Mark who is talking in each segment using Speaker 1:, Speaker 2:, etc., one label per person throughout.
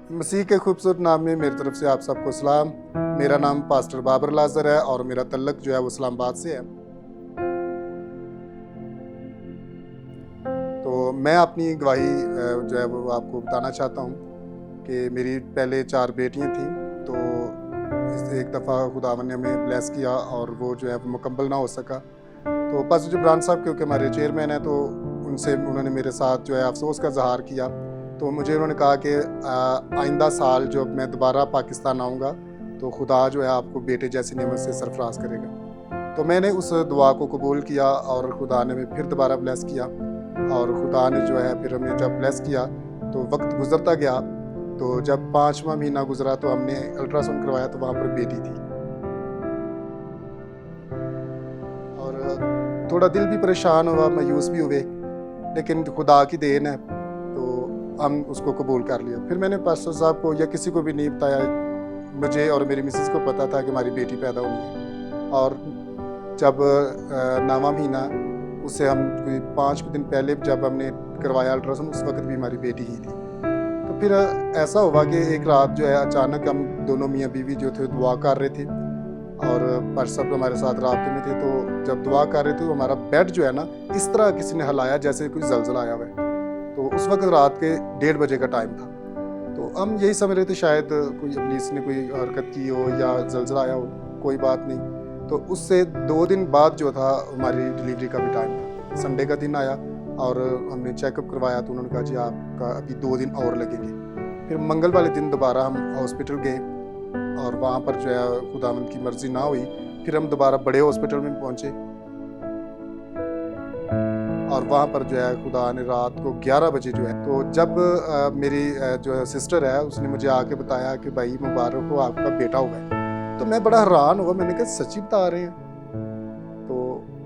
Speaker 1: मसीह के खूबसूरत नाम में मेरी तरफ से आप सबको सलाम। मेरा नाम पास्टर बाबर लाजर है और मेरा तल्लक जो है वो इस्लामाबाद से है। तो मैं अपनी गवाही जो है वो आपको बताना चाहता हूँ कि मेरी पहले 4 बेटियाँ थीं। तो एक दफ़ा खुदावन ने हमें ब्लेस किया और वो जो है वो मुकम्मल ना हो सका। तो पास्टर जबरान साहब क्योंकि हमारे चेयरमैन हैं, तो उन्होंने मेरे साथ जो है अफ़सोस का इज़हार किया। तो मुझे उन्होंने कहा कि आइंदा साल जब मैं दोबारा पाकिस्तान आऊँगा तो खुदा जो है आपको बेटे जैसी नेमत से सरफराज करेगा। तो मैंने उस दुआ को कबूल किया और खुदा ने हमें फिर दोबारा ब्लेस किया। और खुदा ने जो है फिर हमें जब ब्लेस किया तो वक्त गुजरता गया। तो जब 5वां महीना गुजरा तो हमने अल्ट्रासाउंड करवाया तो वहाँ पर बेटी थी। और थोड़ा दिल भी परेशान हुआ, मायूस भी हुए, लेकिन खुदा की देन है तो हम उसको कबूल कर लिया। फिर मैंने पास्टर साहब को या किसी को भी नहीं बताया, मुझे और मेरी मिसेस को पता था कि हमारी बेटी पैदा हुई है। और जब 9वां महीना, उससे हम कोई 5 दिन पहले जब हमने करवाया अल्ट्रासाउंड, उस वक्त भी हमारी बेटी ही थी। तो फिर ऐसा हुआ कि एक रात जो है अचानक हम दोनों मियाँ बीवी जो थे दुआ कर रहे थे और पास्टर साहब हमारे साथ राब्ते में थे। तो जब दुआ कर रहे थे तो हमारा बेड जो है ना, इस तरह किसी ने हिलाया जैसे कोई जलजला आया हुआ है। तो उस वक्त रात के 1:30 बजे का टाइम था। तो हम यही समझ रहे थे शायद कोई पुलिस ने कोई हरकत की हो या जलजला आया हो, कोई बात नहीं। तो उससे 2 दिन बाद जो था हमारी डिलीवरी का भी टाइम था। संडे का दिन आया और हमने चेकअप करवाया तो उन्होंने कहा जी आपका अभी 2 दिन और लगेंगे। फिर मंगल वाले दिन दोबारा हम हॉस्पिटल गए और वहाँ पर जो है खुदावंद की मर्जी ना हुई। फिर हम दोबारा बड़े हॉस्पिटल में पहुँचे और वहाँ पर जो है खुदा ने रात को 11 बजे जो है, तो जब मेरी जो सिस्टर है उसने मुझे आके बताया कि भाई मुबारक हो, आपका बेटा हुआ है। तो मैं बड़ा हैरान हुआ, मैंने कहा सच्ची बता रहे हैं? तो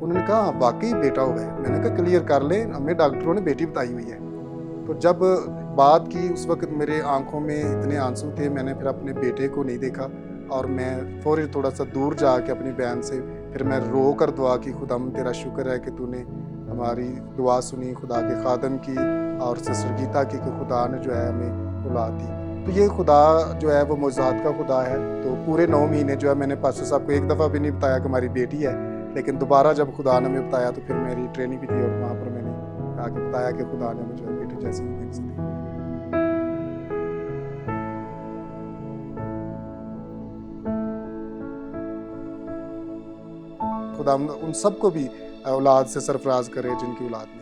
Speaker 1: उन्होंने कहा वाकई बेटा हुआ है। मैंने कहा क्लियर कर लें, हमें डॉक्टरों ने बेटी बताई हुई है। तो जब बात की उस वक्त मेरे आंखों में इतने आंसू थे, मैंने फिर अपने बेटे को नहीं देखा और मैं फौरी थोड़ा सा दूर जाके अपनी बहन से फिर मैं रो कर दुआ की, खुदाम तेरा शुक्र है कि तूने हमारी दुआ सुनी, खुदा के खादम की और सिस्टर गीता की, कि खुदा ने जो है हमें औलाद दी। तो ये खुदा जो है वो मौजूद का खुदा है। तो पूरे 9 महीने जो है मैंने पास्टर साहब को एक दफ़ा भी नहीं बताया कि हमारी बेटी है, लेकिन दोबारा जब खुदा ने हमें बताया तो फिर मेरी ट्रेनिंग भी थी और वहाँ पर मैंने आके बताया कि खुदा ने मुझे बेटे जैसी नेमत दी। खुदा उन सबको भी औलाद से सरफराज करे जिनकी औलाद नहीं।